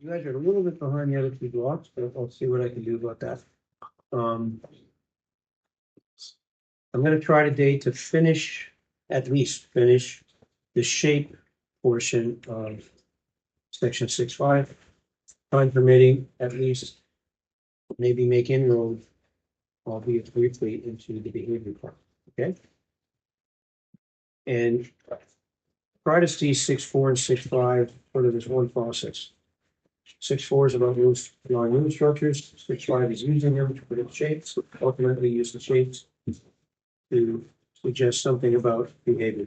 you guys are a little bit behind the other two blocks, but I'll see what I can do about that. I'm gonna try today to at least finish the shape portion of section 6.5. Time permitting, at least maybe make inroads, albeit briefly, into the behavior part, okay? And try to see 6.4 and 6.5 sort of as one process. 6.4 is about drawing root structures. 6.5 is using them to predict shapes. Ultimately, use the shapes to suggest something about behavior.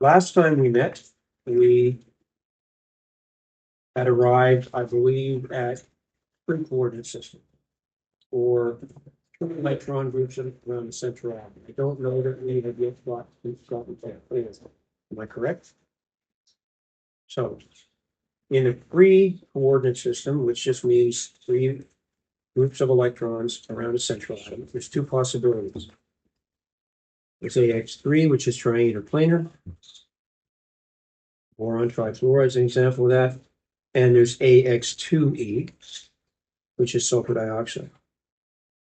Last time we met, we had arrived, I believe, at three coordinate system or two electron groups around the central atom. I don't know that we have yet gotten that. Am I correct? So, in a free coordinate system, which just means three groups of electrons around a central atom, there's two possibilities. There's AX3, which is triangular planar. Boron trifluoride is an example of that. And there's AX2E, which is sulfur dioxide.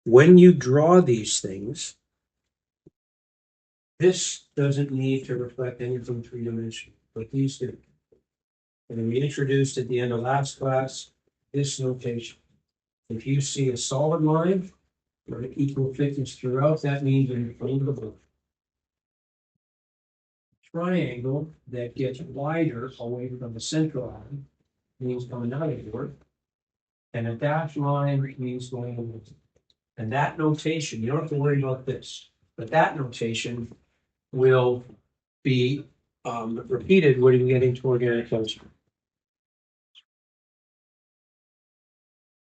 When you draw these things, this doesn't need to reflect anything three-dimensional, but these do. And we introduced at the end of last class this notation. If you see a solid line or equal thickness throughout, that means in front of the book. Triangle that gets wider away from the central atom means coming out of the and a dashed line means going over. And that notation, you don't have to worry about this, but that notation will be repeated when you get into organic chemistry.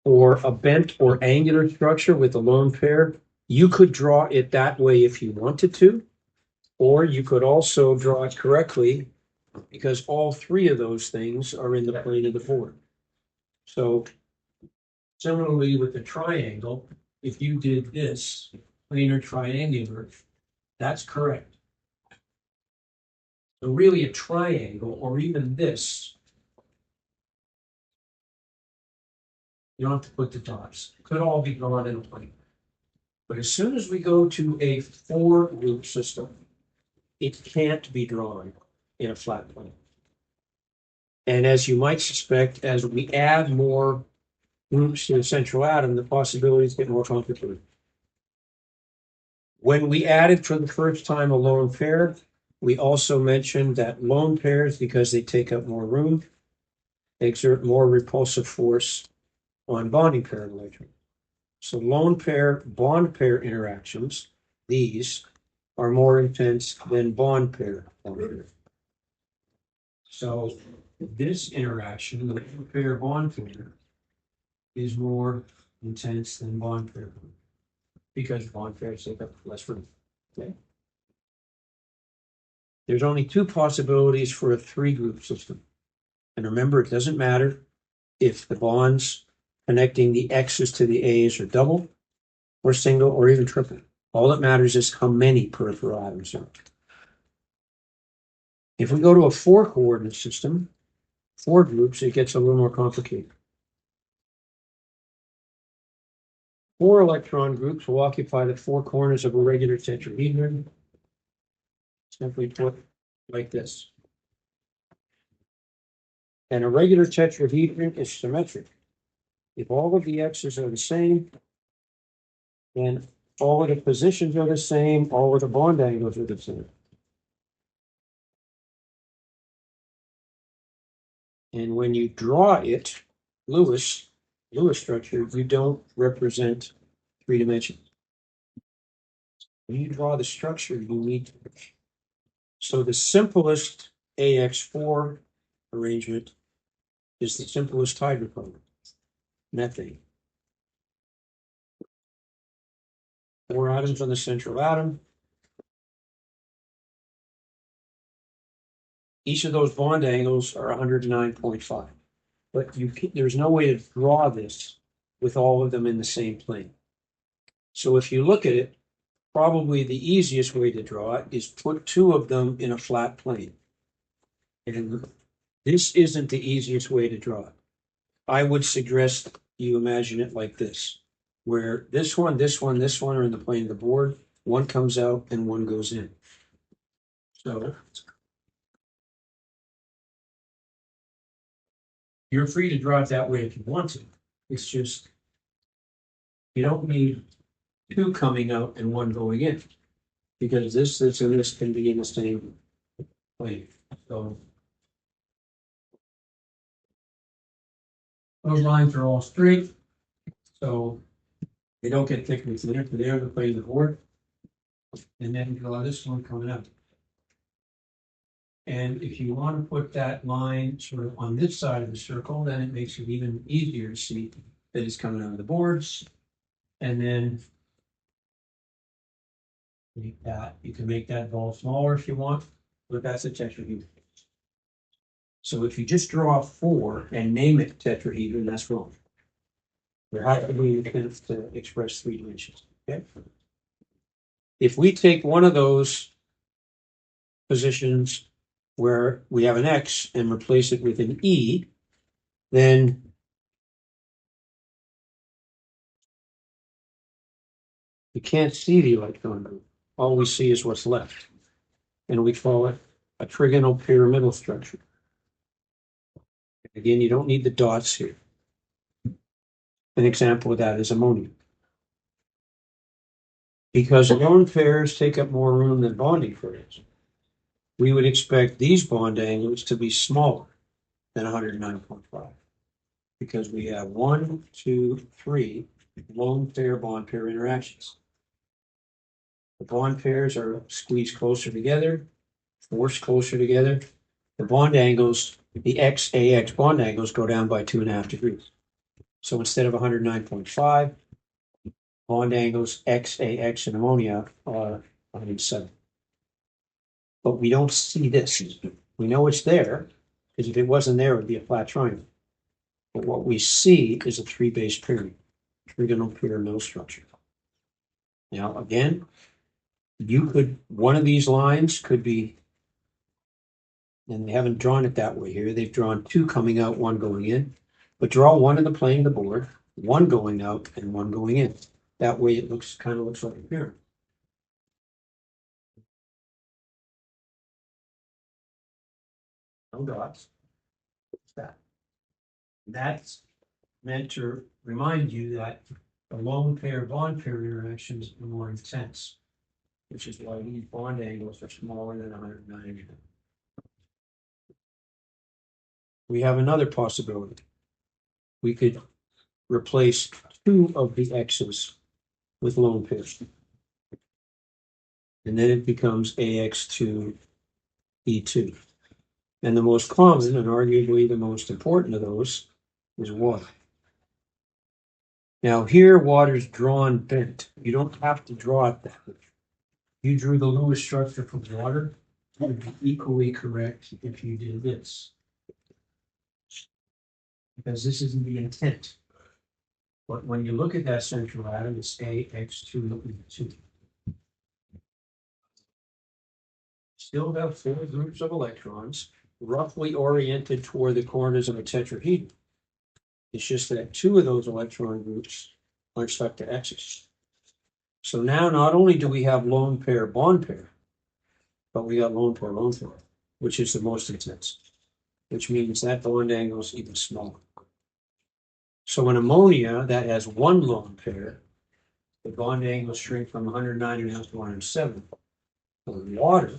Or a bent or angular structure with a lone pair, you could draw it that way if you wanted to, or you could also draw it correctly because all three of those things are in the plane of the board. So similarly with the triangle, if you did this, planar triangular, that's correct. So really a triangle, or even this, you don't have to put the dots. It could all be drawn in a plane. But as soon as we go to a four-group system, it can't be drawn in a flat plane. And as you might suspect, as we add more groups to the central atom, the possibilities get more complicated. When we added for the first time a lone pair, we also mentioned that lone pairs, because they take up more room, exert more repulsive force on bonding pair electrons. So lone pair, bond pair interactions, these are more intense than bond pair. So this interaction, the lone pair bond pair, is more intense than bond pair because bond pairs take up less room. Okay. There's only two possibilities for a three-group system. And remember, it doesn't matter if the bonds connecting the X's to the A's are double or single or even triple. All that matters is how many peripheral atoms are. If we go to a four-coordinate system, four groups, it gets a little more complicated. Four electron groups will occupy the four corners of a regular tetrahedron. Simply put, like this. And a regular tetrahedron is symmetric. If all of the X's are the same, then all of the positions are the same, all of the bond angles are the same. And when you draw it, Lewis structure, you don't represent three dimensions. When you draw the structure, you need to. So the simplest AX4 arrangement is the simplest hydrocarbon, methane. Four atoms on the central atom. Each of those bond angles are 109.5. But there's no way to draw this with all of them in the same plane. So if you look at it, probably the easiest way to draw it is put two of them in a flat plane. And This isn't the easiest way to draw it. I would suggest you imagine it like this, where this one are in the plane of the board. One comes out and one goes in. So you're free to draw it that way if you want to. It's just, you don't need two coming out and one going in. Because this and this can be in the same plane. So those lines are all straight. So they don't get thicker and thinner. They're the plane of the board. And then you draw this one coming out. And if you want to put that line sort of on this side of the circle, then it makes it even easier to see that it's coming out of the boards. And then make that, you can make that ball smaller if you want, but that's a tetrahedron. So if you just draw 4 and name it tetrahedron, that's wrong. There has to be an attempt to express 3 dimensions. Okay. If we take one of those positions where we have an X and replace it with an E, then we can't see the electron group. All we see is what's left. And we call it a trigonal pyramidal structure. Again, you don't need the dots here. An example of that is ammonia. Because lone pairs take up more room than bonding pairs, we would expect these bond angles to be smaller than 109.5. Because we have 1, 2, 3 lone pair bond pair interactions. The bond pairs are squeezed closer together, forced closer together. The bond angles, the XAX bond angles go down by 2.5 degrees. So instead of 109.5, bond angles XAX in ammonia are 107. But we don't see this. We know it's there, because if it wasn't there, it would be a flat triangle. But what we see is a 3-base pyramid, trigonal pyramidal structure. Now, again, one of these lines could be, and they haven't drawn it that way here. They've drawn 2 coming out, 1 going in. But draw 1 in the plane of the board, 1 going out and 1 going in. That way it kind of looks like a pyramid. No dots. What's that? That's meant to remind you that the lone pair bond pair interactions are more intense, which is why these bond angles are smaller than 190. We have another possibility. We could replace 2 of the X's with lone pairs. And then it becomes AX2, E2. And the most common, and arguably the most important of those, is water. Now here, water's drawn bent. You don't have to draw it that way. You drew the Lewis structure from water, it would be equally correct if you did this. Because this isn't the intent. But when you look at that central atom, it's AX2, E2. Still have 4 groups of electrons, roughly oriented toward the corners of a tetrahedron. It's just that 2 of those electron groups are stuck to X's. So now not only do we have lone pair bond pair, but we got lone pair, which is the most intense, which means that bond angle is even smaller. So in ammonia that has 1 lone pair, the bond angles shrink from 109.5 to 107. In water,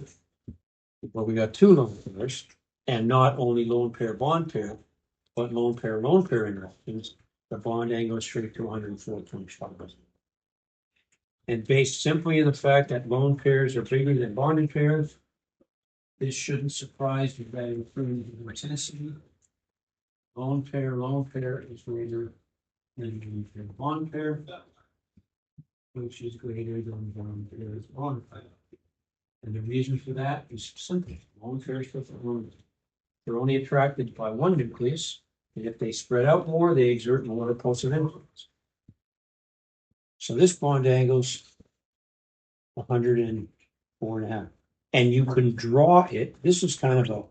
well, we got 2 lone pairs, and not only lone pair bond pair, but lone pair interactions. The bond angles shrink to 104.5. And based simply on the fact that lone pairs are bigger than bonded pairs, this shouldn't surprise you that improves the intensity. Lone pair is greater than lone pair bond pair, which is greater than bond pair's bond pair. And the reason for that is simple. Lone pairs they're only attracted by 1 nucleus, and if they spread out more, they exert more repulsive influence. So this bond angle's 104.5. And you can draw it. This is kind of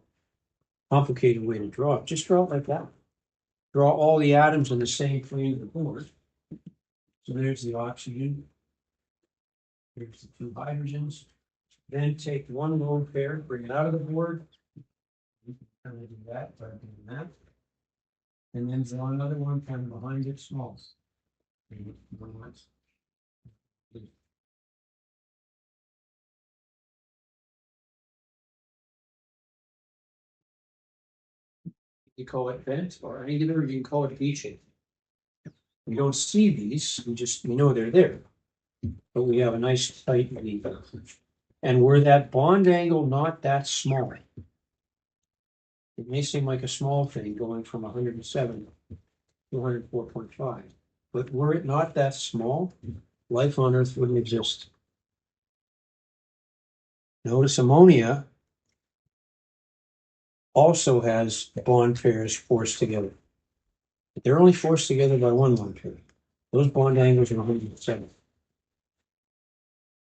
complicated way to draw it. Just draw it like that. Draw all the atoms on the same plane of the board. So there's the oxygen. Here's the two hydrogens. Then take one lone pair, bring it out of the board. You can kind of do that by doing that. And then draw another one kind of behind it, small. You call it bent or angular, you can call it V-shaped. We don't see these, we know they're there. But we have a nice tight V. And were that bond angle not that small, it may seem like a small thing going from 107 to 104.5. But were it not that small, life on Earth wouldn't exist. Notice ammonia also has bond pairs forced together. But they're only forced together by one bond pair. Those bond angles are 107.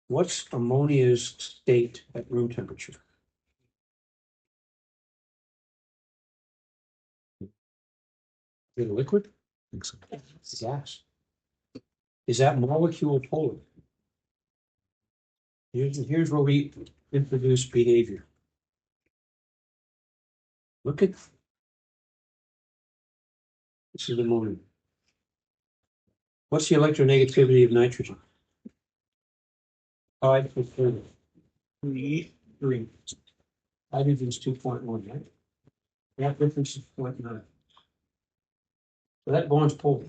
What's ammonia's state at room temperature? Is it a liquid? I think so. It's a gas. Is that molecule polar? Here's where we introduce behavior. Look at this is ammonia. What's the electronegativity of nitrogen? 5 to 3. Hydrogen's 2.1, right? That difference is 0.9. So that bond's polar.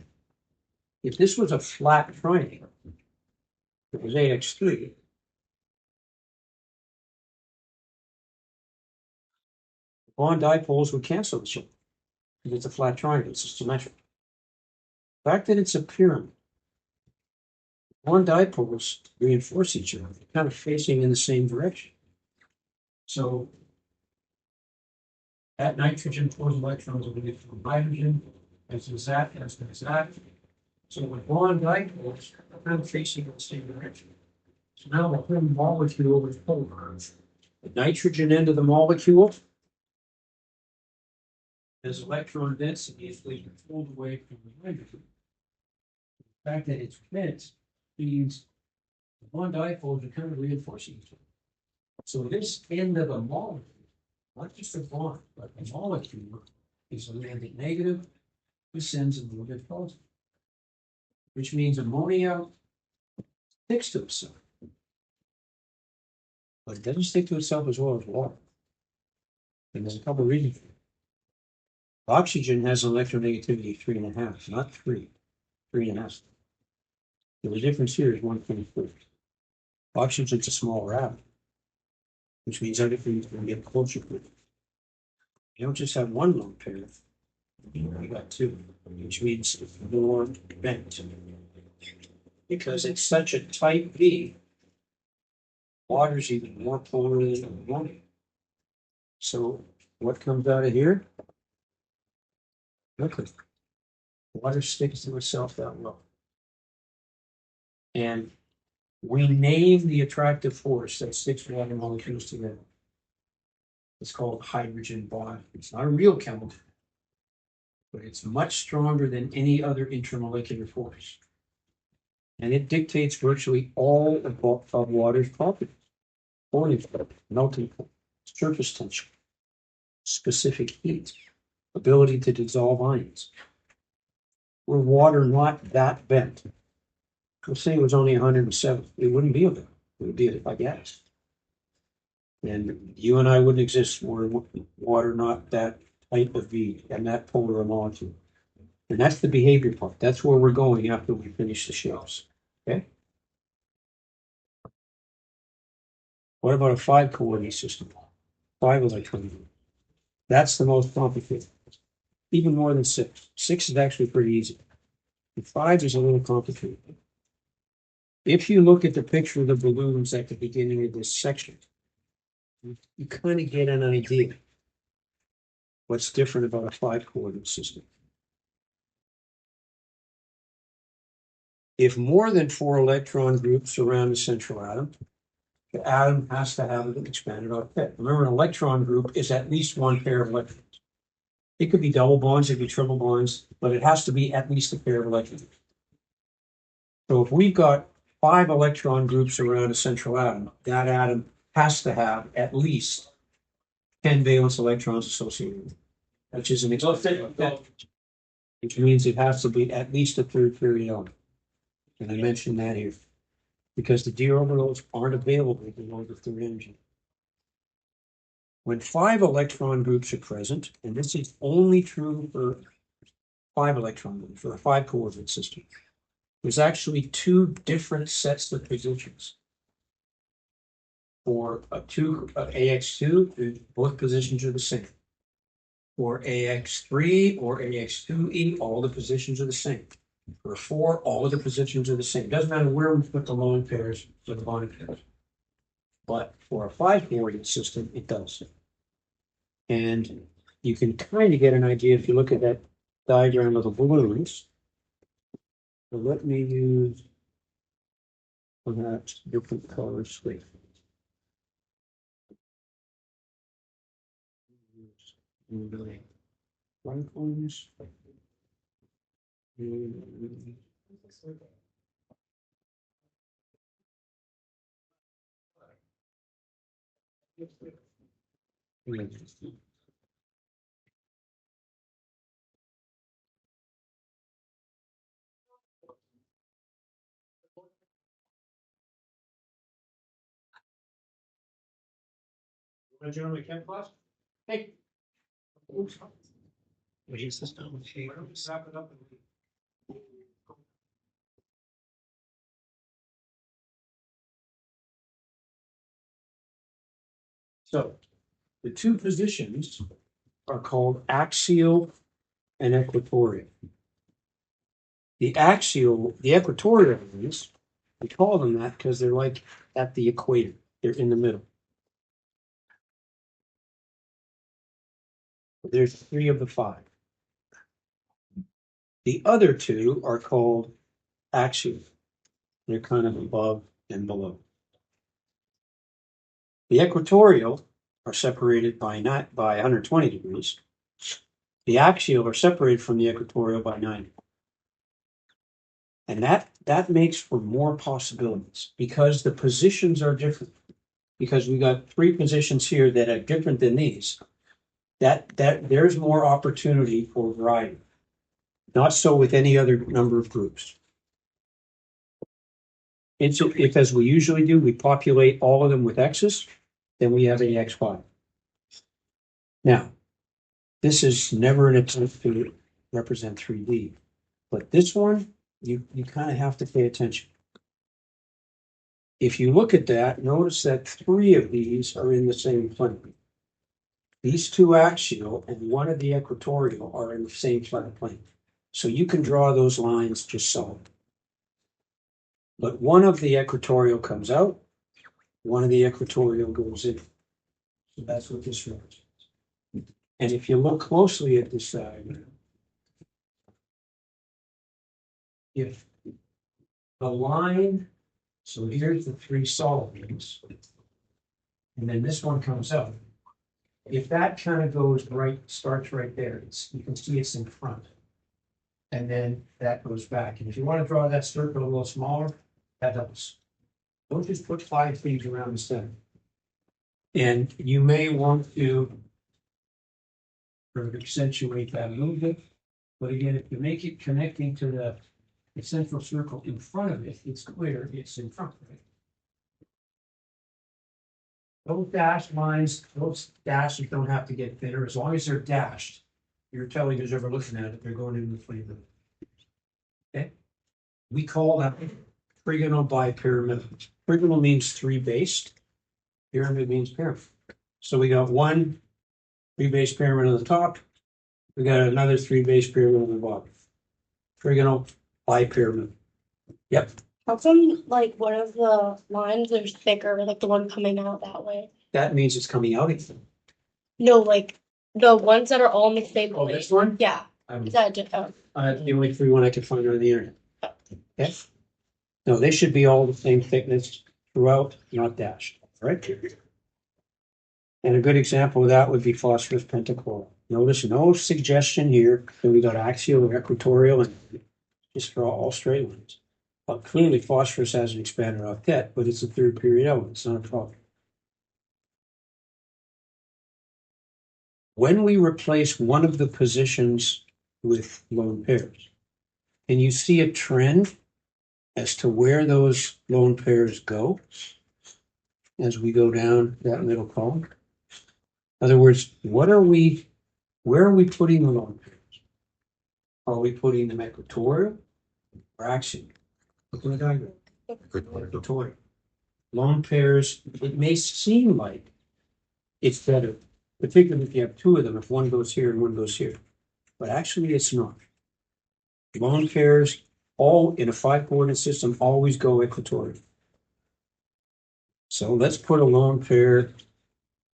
If this was a flat triangle, it was AX3. Bond dipoles would cancel each other. Because it's a flat triangle, it's symmetric. The fact that it's a pyramid, bond dipoles reinforce each other, they're kind of facing in the same direction. So that nitrogen pulls electrons away from hydrogen, as does that, as does that. So with bond dipoles, they're kind of facing in the same direction. So now the whole molecule is polarized. The nitrogen end of the molecule has electron density is being pulled away from the hydrogen. The fact that it's bent means the bond dipoles are kind of reinforcing each other. So this end of a molecule, not just a bond, but a molecule, is a little bit negative. This end's a little bit positive, which means ammonia sticks to itself. But it doesn't stick to itself as well as water. And there's a couple of reasons for it. Oxygen has an electronegativity of 3.5, not 3, 3.5. So the difference here is 1.4. Oxygen's a smaller atom, which means everything's going to get closer to it. You don't just have one lone pair, you got two, which means it's more bent. Because it's such a tight V, water's even more polar than ammonia. So what comes out of here? Liquid. Water sticks to itself that well. And we name the attractive force that sticks water molecules together. It's called hydrogen bond. It's not a real chemical, but it's much stronger than any other intermolecular force. And it dictates virtually all of water's properties. Boiling point, melting point, surface tension, specific heat, ability to dissolve ions. Were water not that bent, let's say it was only 107, it wouldn't be a bent, it would be a gas. And you and I wouldn't exist were water not that tight of V and that polar a molecule. And that's the behavior part. That's where we're going after we finish the shapes. Okay? What about a 5-coordinate system? 5 electron. That's the most complicated. Even more than 6. 6 is actually pretty easy. And 5 is a little complicated. If you look at the picture of the balloons at the beginning of this section, you kind of get an idea what's different about a 5-coordinate system. If more than 4 electron groups surround a central atom, the atom has to have an expanded octet. Remember, an electron group is at least one pair of electrons. It could be double bonds, it could be triple bonds, but it has to be at least a pair of electrons. So if we've got 5 electron groups around a central atom, that atom has to have at least 10 valence electrons associated with it, which is an expanded octet, which means it has to be at least a third period element. And I mentioned that here because the d orbitals aren't available below the third energy. When 5 electron groups are present, and this is only true for 5 electron groups, for a 5 coordinate system, there's actually 2 different sets of positions. For AX2, both positions are the same. For AX3 or AX2E, all the positions are the same. For 4, all of the positions are the same. Doesn't matter where we put the lone pairs or the bonding pairs. But for a 5 coordinate system, it does. And you can kind of get an idea if you look at that diagram of the balloons. So let me use perhaps different colors. Balloons. Generally, chem class. Hey. Oops. What is this now? Wrap it up. So the 2 positions are called axial and equatorial. The equatorial ones, we call them that because they're like at the equator. They're in the middle. There's 3 of the 5. The other 2 are called axial. They're kind of above and below. The equatorial are separated by 120 degrees. The axial are separated from the equatorial by 90. And that makes for more possibilities because the positions are different. Because we got 3 positions here that are different than these. That there's more opportunity for variety. Not so with any other number of groups. If as we usually do, we populate all of them with x's, then we have AX5. Now, this is never an attempt to represent 3D, but this one, you kind of have to pay attention. If you look at that, notice that 3 of these are in the same plane. These 2 axial and 1 of the equatorial are in the same flat plane. So you can draw those lines just so. But 1 of the equatorial comes out, 1 of the equatorial goes in. So that's what this represents. And if you look closely at this diagram, if the line, so here's the 3 solid ones, and then this one comes out. If that kind of goes right, starts right there, you can see it's in front. And then that goes back. And if you want to draw that circle a little smaller, that helps. Don't just put 5 things around the center. And you may want to accentuate that a little bit. But again, if you make it connecting to the central circle in front of it, it's clear it's in front of it. Those dashed lines, those dashes don't have to get thinner. As long as they're dashed, you're telling who's ever looking at it, they're going into the flavor. Okay? We call that trigonal bipyramidal. Trigonal means 3-based. Pyramid means pyramid. So we got 1 3-based pyramid on the top. We got another 3-based pyramid on the bottom. Trigonal bipyramid. Yep. How come, like, one of the lines is thicker, like the one coming out that way? That means it's coming out again. No, like, the ones that are all in the same Oh, place. this one? Yeah. Is that the only 3 one I could find on the internet. Okay. No, they should be all the same thickness throughout, not dashed. right? And a good example of that would be phosphorus pentachloride. Notice no suggestion here that we got axial or equatorial and just draw all straight lines. But clearly phosphorus has an expanded octet, but it's a third period element. It's not a problem. When we replace one of the positions with lone pairs, can you see a trend as to where those lone pairs go as we go down that middle column? In other words, where are we putting the lone pairs? Are we putting them equatorial or axial? Look at the diagram. Equatorial. Lone pairs, it may seem like it's better, particularly if you have two of them, if one goes here and one goes here. But actually it's not. Lone pairs, all in a 5-coordinate system, always go equatorial. So let's put a lone pair.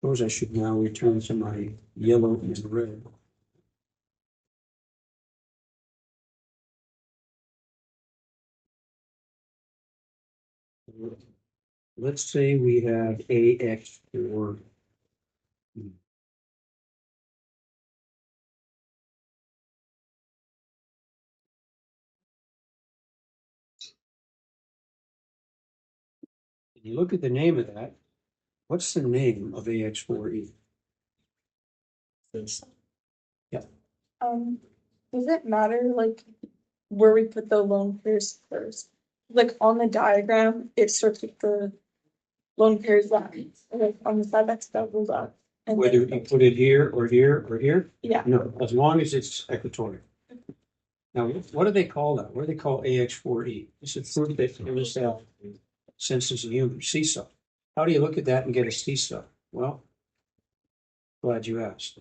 Suppose I should now return to my yellow and red. Let's say we have AX for you look at the name of that. What's the name of AX4E? Yeah. Does it matter like where we put the lone pairs first? Like on the diagram, it starts with the lone pairs lines, and like on the side that's doubled up. And Whether then- you put it here or here or here? Yeah. No, as long as it's equatorial. Now, what do they call that? What do they call AX4E? It's a fruit that gives senses of humor, seesaw. How do you look at that and get a seesaw? Well, glad you asked.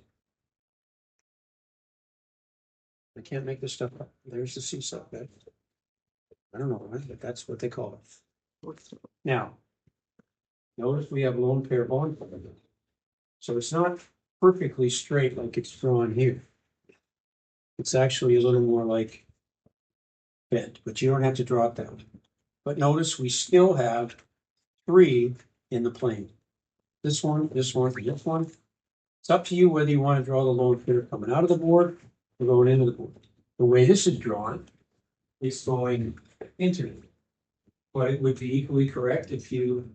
I can't make this stuff up. There's the seesaw bed. I don't know why, but that's what they call it. Now, notice we have lone pair bond. So it's not perfectly straight like it's drawn here. It's actually a little more like bent, but you don't have to draw it that way. But notice we still have 3 in the plane. This one, this one, and this one. It's up to you whether you want to draw the lone pair coming out of the board or going into the board. The way this is drawn is going into it. But it would be equally correct if you,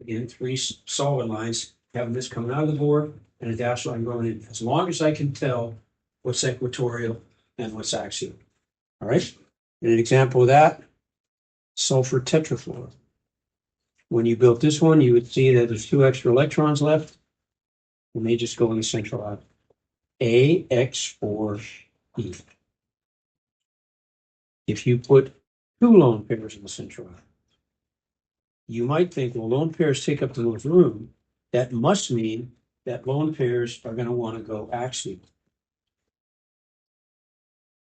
again, 3 solid lines, having this coming out of the board and a dash line going in. As long as I can tell what's equatorial and what's axial. All right. And an example of that, sulfur tetrafluoride. When you built this one, you would see that there's 2 extra electrons left, and they just go in the central atom. AX4E. If you put 2 lone pairs in the central atom, you might think, well, lone pairs take up the most room. That must mean that lone pairs are going to want to go axial.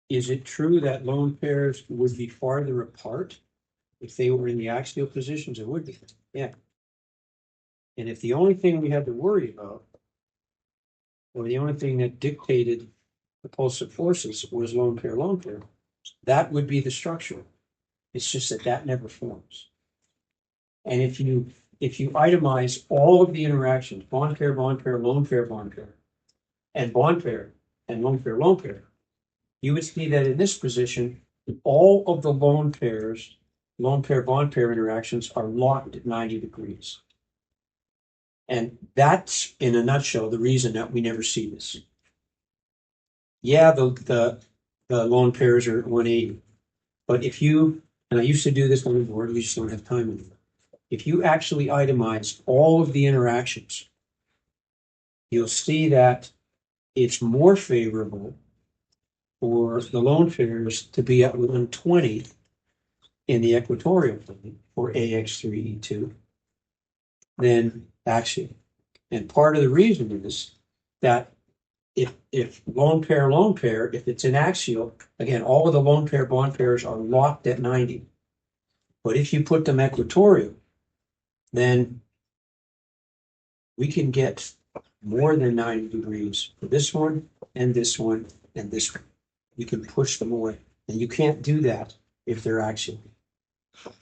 Is it true that lone pairs would be farther apart if they were in the axial positions? It would be. Yeah. And if the only thing we had to worry about, or the only thing that dictated the repulsive forces was lone pair, that would be the structure. It's just that never forms. And if you itemize all of the interactions, bond pair, lone pair, and bond pair, and lone pair, you would see that in this position, all of the lone pairs, lone pair, bond pair interactions are locked at 90 degrees. And that's, in a nutshell, the reason that we never see this. Yeah, the lone pairs are at 180. But if you, and I used to do this on the board, we just don't have time anymore. If you actually itemize all of the interactions, you'll see that it's more favorable for the lone pairs to be at 120 in the equatorial plane for AX3E2 than axial. And part of the reason is that if lone pair, if it's an axial, again, all of the lone pair bond pairs are locked at 90. But if you put them equatorial, then we can get more than 90 degrees for this one and this one and this one. You can push them away. And you can't do that if they're axial.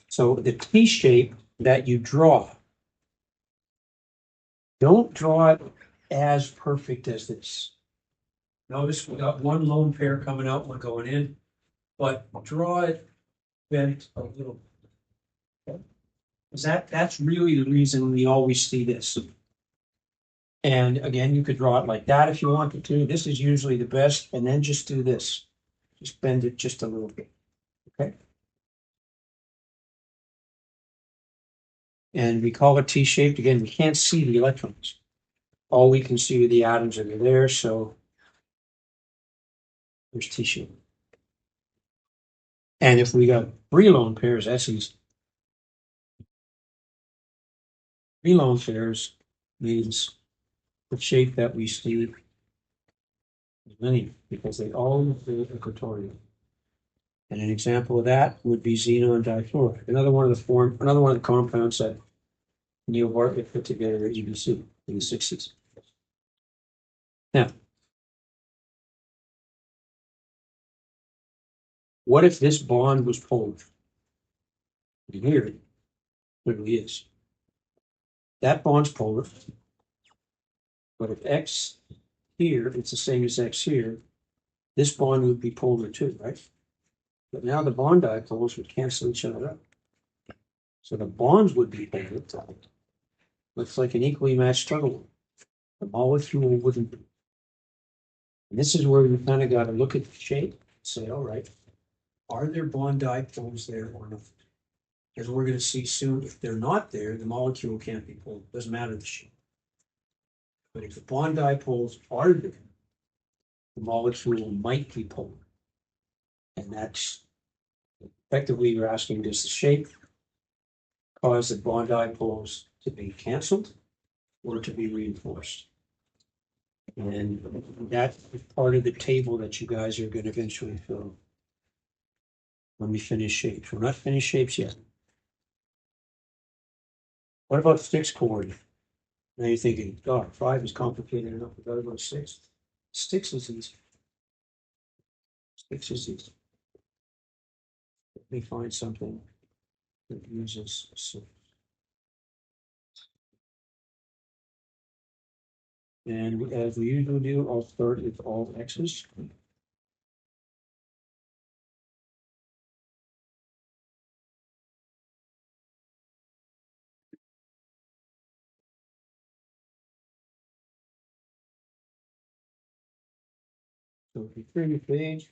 So the T shape that you draw Don't draw it as perfect as this. Notice we got one lone pair coming out, one going in, but draw it bent a little. Because that's really the reason we always see this. And again, you could draw it like that if you wanted to. This is usually the best, and then just do this. Just bend it just a little bit, okay? And we call it T-shaped. Again, we can't see the electrons. All we can see are the atoms that are there, so there's T-shaped. And if we got three lone pairs, that's easy. Three lone pairs means the shape that we see is linear because they all are equatorial. And an example of that would be xenon difluoride. Another one of the compounds that Neil Bartlett put together at UBC in the 60s. Now, what if this bond was polar? You hear it clearly is. That bond's polar. But if X here, it's the same as X here, this bond would be polar too, right? But now the bond dipoles would cancel each other out. So the bonds would be polar. Looks like an equally matched struggle. The molecule wouldn't be. And this is where we kind of got to look at the shape and say, all right, are there bond dipoles there or not? As we're going to see soon, if they're not there, the molecule can't be polar. It doesn't matter the shape. But if the bond dipoles are there, the molecule might be polar. And that's effectively you're asking, does the shape cause the bond dipoles to be canceled or to be reinforced? And that is part of the table that you guys are going to eventually fill when we finish shapes. We're not finished shapes yet. What about Stick's coordinate? Now you're thinking, God, 5 is complicated enough. We got to go to 6. Sticks is easy. Sticks is easy. Let me find something that uses 6. And as we usually do, I'll start with all x's. So if you turn your page,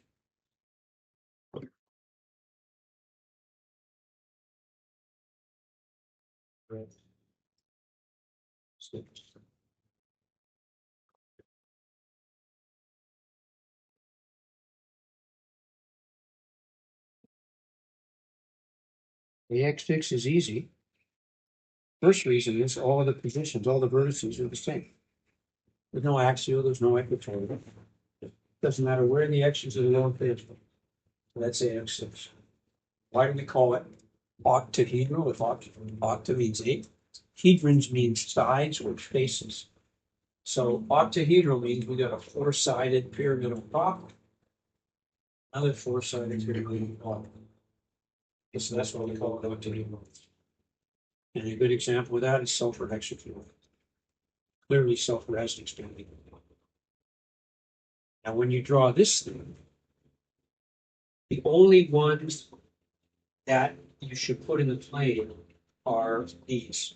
right. Six. The x-fix is easy. First reason is all of the positions, all the vertices are the same. There's no axial, there's no equatorial. Doesn't matter where the x's are the long page. Let's say x6. Why do we call it octahedral? If octa means 8, hedrons means sides or faces. So octahedral means we got a 4-sided pyramid on top, another 4-sided pyramid on bottom. So that's what we call it octahedral. And a good example of that is sulfur hexafluoride. Clearly sulfur has an expanding. Now when you draw this thing, the only ones that you should put in the plane are these.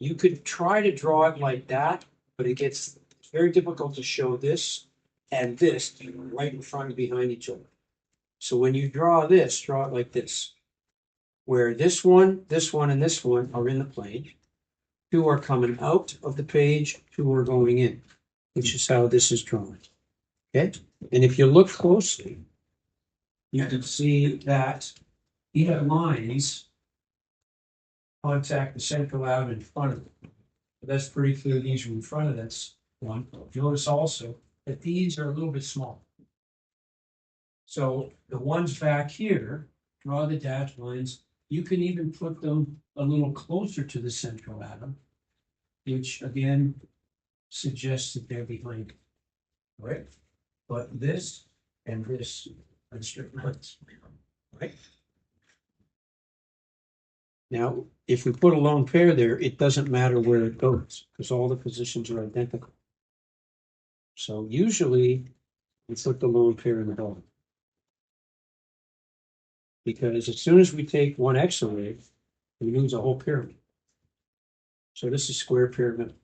You could try to draw it like that, but it's very difficult to show this and this right in front and behind each other. So when you draw this, draw it like this, where this one, and this one are in the plane. 2 are coming out of the page, 2 are going in, which is how this is drawn. Okay? And if you look closely, you can see that even lines contact the central out in front of them. But that's pretty clear. These are in front of this one. Notice also that these are a little bit small. So the ones back here, draw the dashed lines. You can even put them a little closer to the central atom, which again suggests that they're behind it. Right? But this and this are straight lines. Right? Now, if we put a lone pair there, it doesn't matter where it goes, because all the positions are identical. So usually, we put the lone pair in the bottom. Because as soon as we take one X away, we lose a whole pyramid. So this is square pyramid.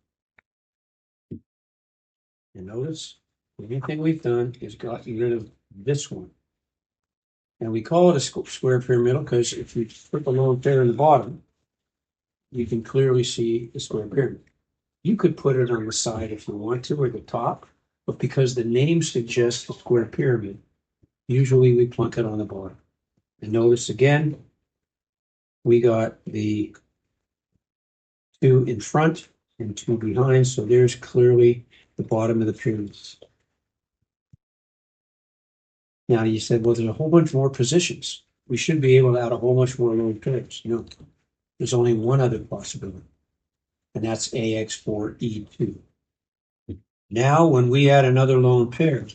And notice, anything we've done is gotten rid of this one. And we call it a square pyramidal because if you put the lone pair in the bottom, you can clearly see the square pyramid. You could put it on the side if you want to, or the top, but because the name suggests a square pyramid, usually we plunk it on the bottom. And notice again, we got the two in front and two behind, so there's clearly the bottom of the pyramid. Now you said, well, there's a whole bunch more positions. We should be able to add a whole bunch more lone pairs. No, there's only one other possibility, and that's AX4E2. Now, when we add another lone pair,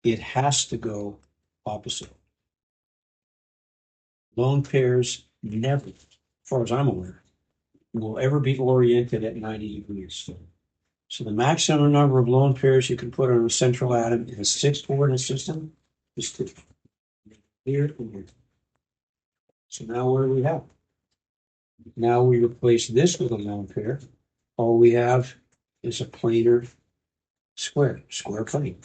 it has to go opposite. Lone pairs never, as far as I'm aware, will ever be oriented at 90 degrees. So the maximum number of lone pairs you can put on a central atom in a 6-coordinate system is 2. Here and here. So now what do we have? Now we replace this with a lone pair. All we have is a planar square plane.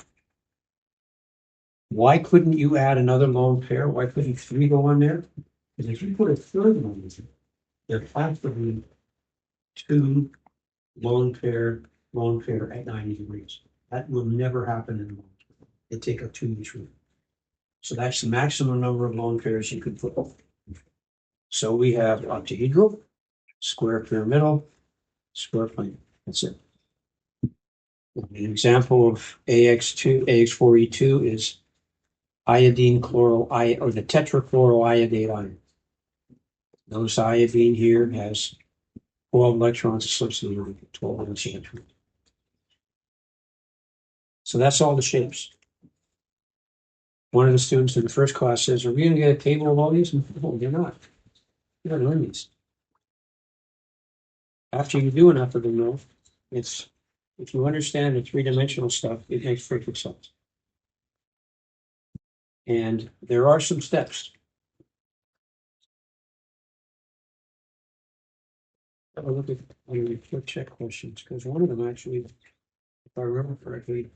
Why couldn't you add another lone pair? Why couldn't 3 go on there? Because if you put a third one in there has to be 2 lone pair at 90 degrees. That will never happen in a lone pair. They take up 2 each room. So that's the maximum number of lone pairs you could put. So we have octahedral, square pyramidal, square plane. That's it. An example of AX4E2 is iodine chloro, or the tetrachloroiodate ion. Notice iodine here has 12 electrons associated with it, 12 electrons. So that's all the shapes. One of the students in the first class says, are we going to get a table of all these? No, they're not. You don't learn these. After you do enough of them, though, it's, if you understand the 3-dimensional stuff, it makes perfect sense. And there are some steps. Have a look at your quick check questions, because one of them actually, if I remember correctly,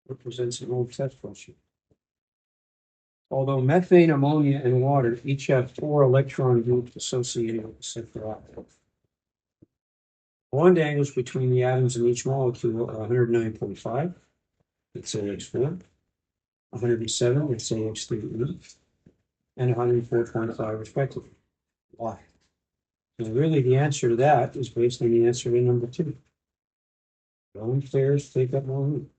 represents an old test question. Although methane, ammonia, and water each have 4 electron groups associated with the central atom. Bond angles between the atoms in each molecule are 109.5, that's AX4, 107, that's AX3E, and 104.5 respectively. Why? And really the answer to that is based on the answer to number 2. Lone pairs take up more room.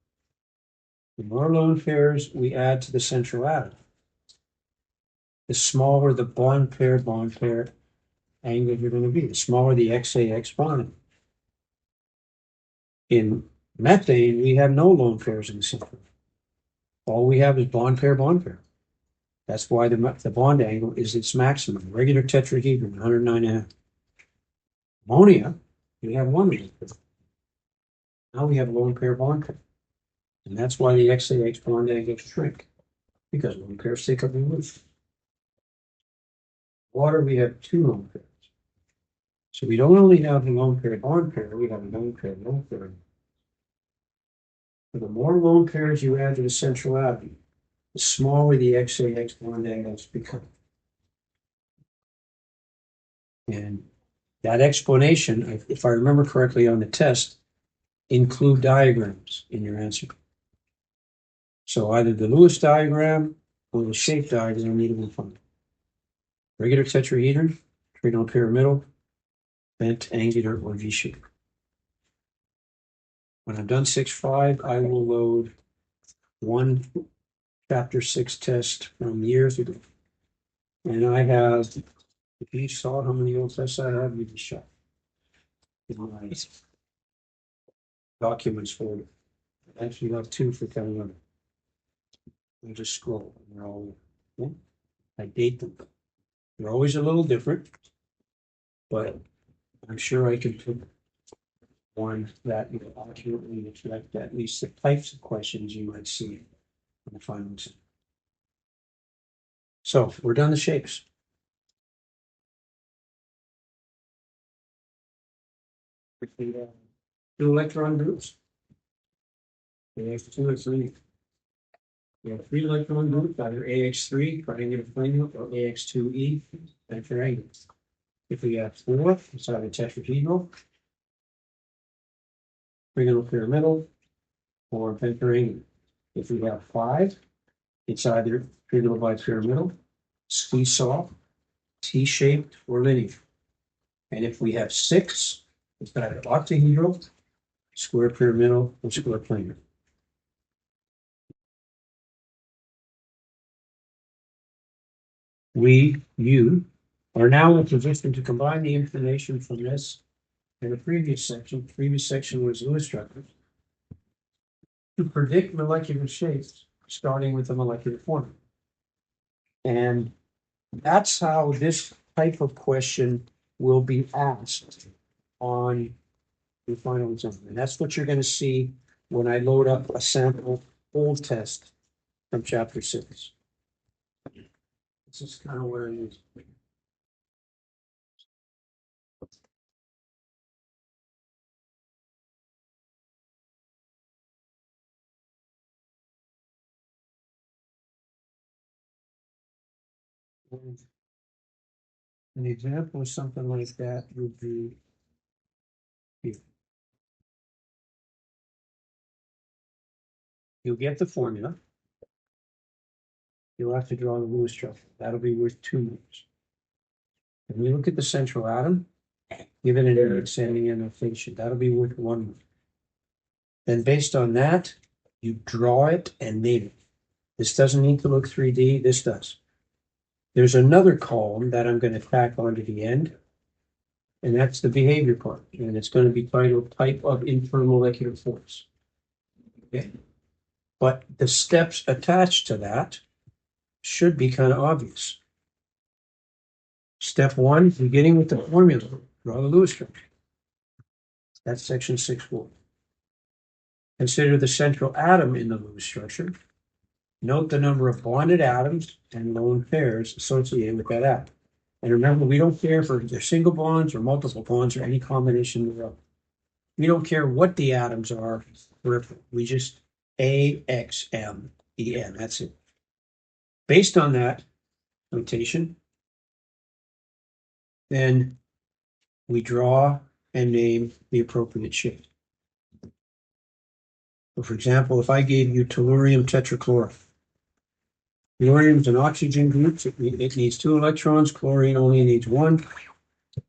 The more lone pairs we add to the central atom, the smaller the bond pair angle you're going to be, the smaller the XAX bond. In methane, we have no lone pairs in the center. All we have is bond pair. That's why the bond angle is its maximum. Regular tetrahedron, 109.5. Ammonia, we have 1 lone pair. Now we have lone pair. And that's why the XAX bond angles shrink, because lone pairs take up the roof. Water, we have 2 lone pairs. So we don't only have a lone pair, we have a lone pair. So the more lone pairs you add to the central atom, the smaller the XAX bond angles become. And that explanation, if I remember correctly on the test, include diagrams in your answer. So either the Lewis diagram or the shape diagram need to be found. Regular tetrahedron, trigonal pyramidal, bent, angular, or V-shape. When I'm done 6.5, I will load one chapter 6 test from years ago. And I have, if you saw how many old tests I have, you'd be shocked. In my documents folder. I actually have 2 for coming up. I just scroll and they're all, yeah, I date them. They're always a little different, but I'm sure I can put one that will accurately reflect at least the types of questions you might see in the final exam. So we're done the shapes. Two electron groups. AX2 or 3. We have 3 electron groups, either AX3, triangular flame, or AX2E, pentagonal. If we have 4, it's either tetrahedral, trigonal pyramidal, or pentagonal. If we have 5, it's either trigonal bipyramidal, seesaw, T-shaped, or linear. And if we have 6, it's either octahedral, square pyramidal, or square planar. You are now in a position to combine the information from this and the previous section. The previous section was Lewis structures to predict molecular shapes, starting with the molecular formula. And that's how this type of question will be asked on the final exam. And that's what you're going to see when I load up a sample old test from chapter 6. This is kind of what I use. An example of something like that would be here. You'll get the formula. You'll have to draw the Lewis structure. That'll be worth 2 marks. And we look at the central atom, give it an ascending annotation. That'll be worth 1 mark. Then based on that, you draw it and name it. This doesn't need to look 3D, this does. There's another column that I'm going to tack onto the end, and that's the behavior part. And it's going to be titled type of intermolecular force. Okay. But the steps attached to that should be kind of obvious. Step 1, beginning with the formula, draw the Lewis structure. That's section 6.4. Consider the central atom in the Lewis structure. Note the number of bonded atoms and lone pairs associated with that atom. And remember, we don't care for either single bonds or multiple bonds or any combination thereof. We don't care what the atoms are. We just AXMEN. That's it. Based on that notation, then we draw and name the appropriate shape. So for example, if I gave you tellurium tetrachloride, tellurium is an oxygen group. It needs 2 electrons. Chlorine only needs 1.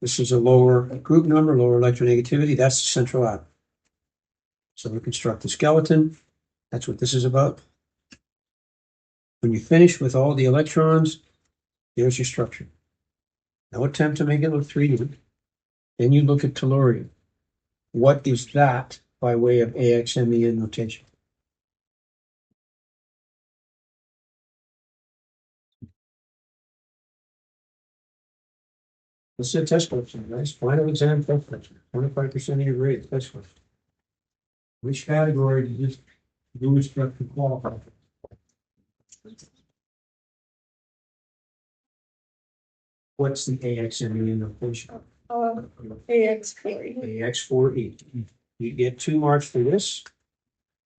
This is a lower group number, lower electronegativity. That's the central atom. So we construct the skeleton. That's what this is about. When you finish with all the electrons, there's your structure. No attempt to make it look 3D. Then you look at tellurium. What is that by way of AXMEN notation? This is a test question, guys. Final exam test question. 25% of your grade, test question. Which category did this Lewis structure qualify for? What's the AXMEN notation? AX4. AX4E. You get 2 marks for this.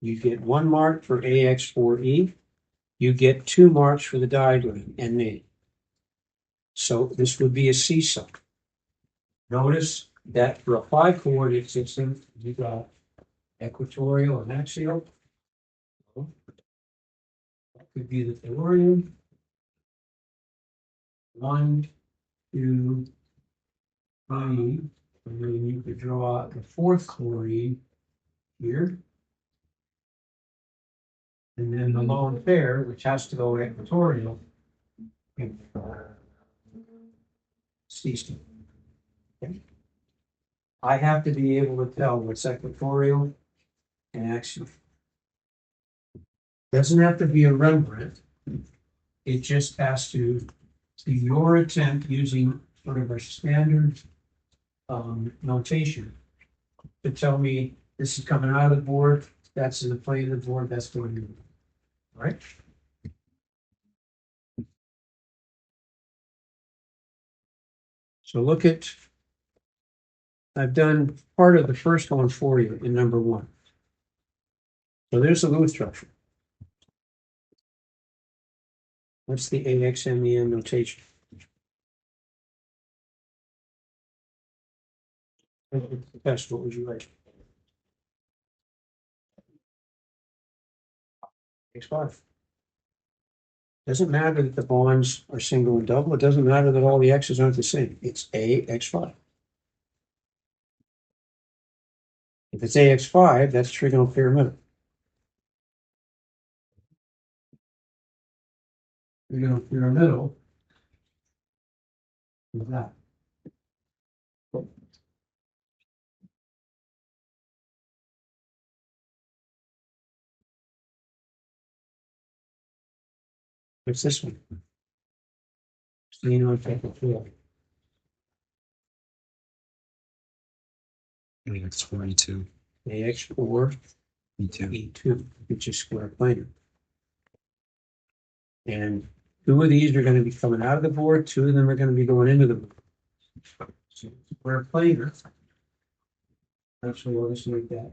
You get 1 mark for AX4E. You get 2 marks for the diagram and name. So this would be a seesaw. Notice that for a 5-coordinate system, you got equatorial and axial. That could be the tellurium. 1, 2, 3, and then you could draw the 4th chlorine here. And then the lone pair, which has to go equatorial. Ceased. Okay. I have to be able to tell what's equatorial and axial. Doesn't have to be a Rembrandt. It just has to to your attempt using sort of a standard notation to tell me this is coming out of the board, that's in the plane of the board, that's going in. All right? So look at, I've done part of the first one for you in number 1. So there's the Lewis structure. What's the AXMEN notation? Test, what would you like? X5. Doesn't matter that the bonds are single and double. It doesn't matter that all the X's aren't the same. It's AX5. If it's AX5, that's trigonal pyramidal. Trigonal pyramidal is that. What's this one? Seen on table 4. I think it's 42. AX4 E2. E2, which is square planar. And 2 of these are going to be coming out of the board, 2 of them are going to be going into the board. So square planar. Actually, I'll just make that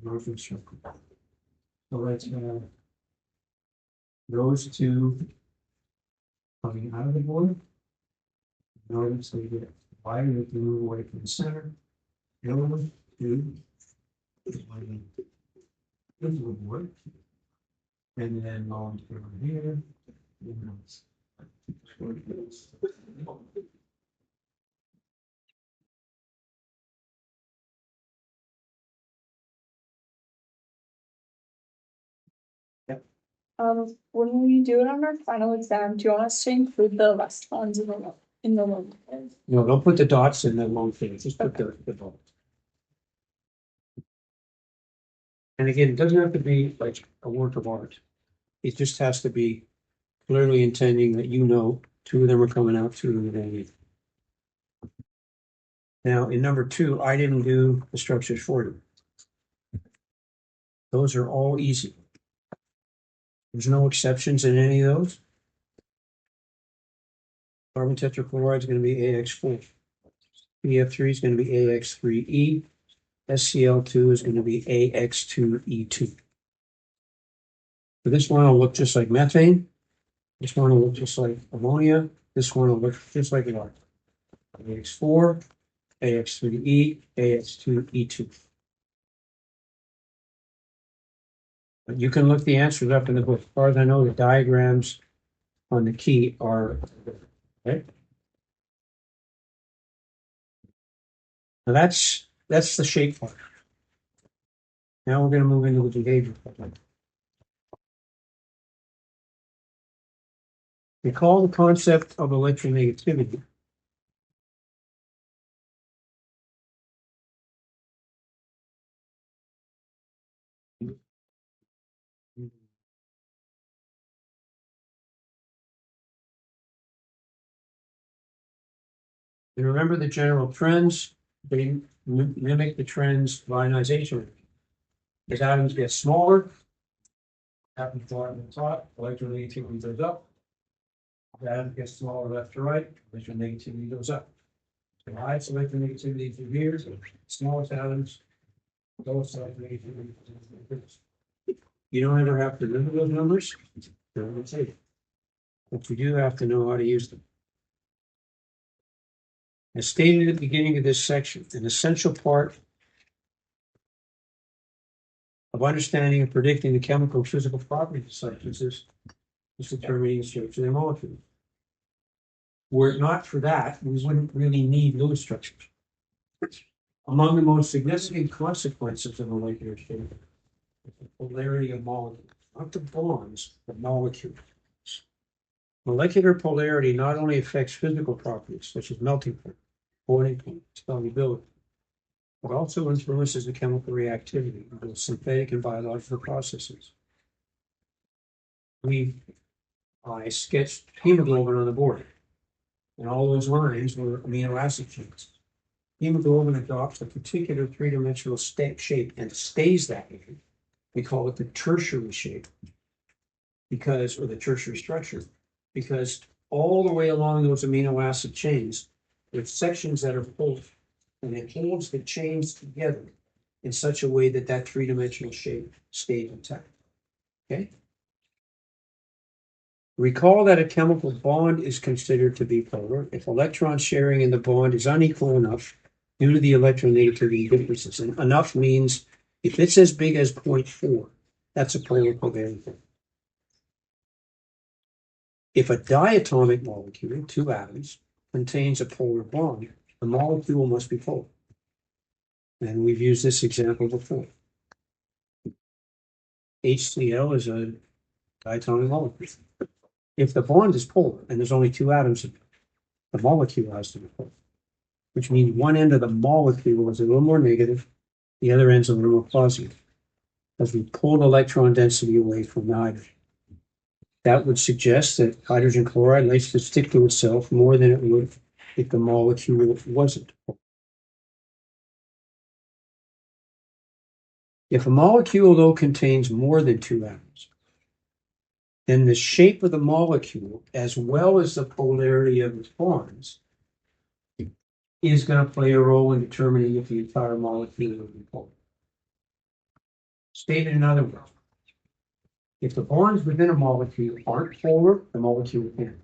Northern circle. So let's have those 2 coming out of the board. Notice they get wider, we can move away from the center. One, 2, into the board. And then on from here. When we do it on our final exam, do you want us to include the last ones in the loan? No, don't put the dots in the long thing, just put the dots. And again, it doesn't have to be like a work of art. It just has to be clearly intending that 2 of them are coming out, 2 of them are going in. Now, in number 2, I didn't do the structures for you. Those are all easy. There's no exceptions in any of those. Carbon tetrachloride is going to be AX4. BF3 is going to be AX3E. SCl2 is going to be AX2E2. So this one will look just like methane. This one will look just like ammonia. This one will look just like an arc. AX4, AX3E, AX2E2. But you can look the answers up in the book. As far as I know, the diagrams on the key are okay. Now that's the shape part. Now we're going to move into the behavior part. Recall the concept of electronegativity. And remember the general trends, they mimic the trends of ionization. As atoms get smaller, happens to on the top, electronegativity goes up. As atoms get smaller left to right, electronegativity goes up. So highest electronegativity through here, smallest atoms, lowest electronegativity. You don't ever have to remember those numbers, but you do have to know how to use them. As stated at the beginning of this section, an essential part of understanding and predicting the chemical and physical properties of substances is determining the structure of their molecules. Were it not for that, we wouldn't really need Lewis structures. Among the most significant consequences of molecular shape is the polarity of molecules, not the bonds, but molecules. Molecular polarity not only affects physical properties such as melting point, boiling point, solubility, but also influences the chemical reactivity of both synthetic and biological processes. We've I sketched hemoglobin on the board. And all those lines were amino acid chains. Hemoglobin adopts a particular three-dimensional shape and stays that way. We call it the tertiary shape or the tertiary structure, because all the way along those amino acid chains, there's sections that are pulled, and it holds the chains together in such a way that that three-dimensional shape stays intact. Okay? Recall that a chemical bond is considered to be polar if electron sharing in the bond is unequal enough due to the electronegativity differences. And enough means if it's as big as 0.4, that's a polar covalent. If a diatomic molecule, two atoms, contains a polar bond, the molecule must be polar. And we've used this example before. HCl is a diatomic molecule. If the bond is polar and there's only two atoms, the molecule has to be polar, which means one end of the molecule is a little more negative, the other end's a little more positive, as we pulled electron density away from the hydrogen. That would suggest that hydrogen chloride likes to stick to itself more than it would if the molecule wasn't. If a molecule, though, contains more than two atoms, then the shape of the molecule, as well as the polarity of its bonds, is going to play a role in determining if the entire molecule will be polar. Stated another way, if the bonds within a molecule aren't polar, the molecule can't.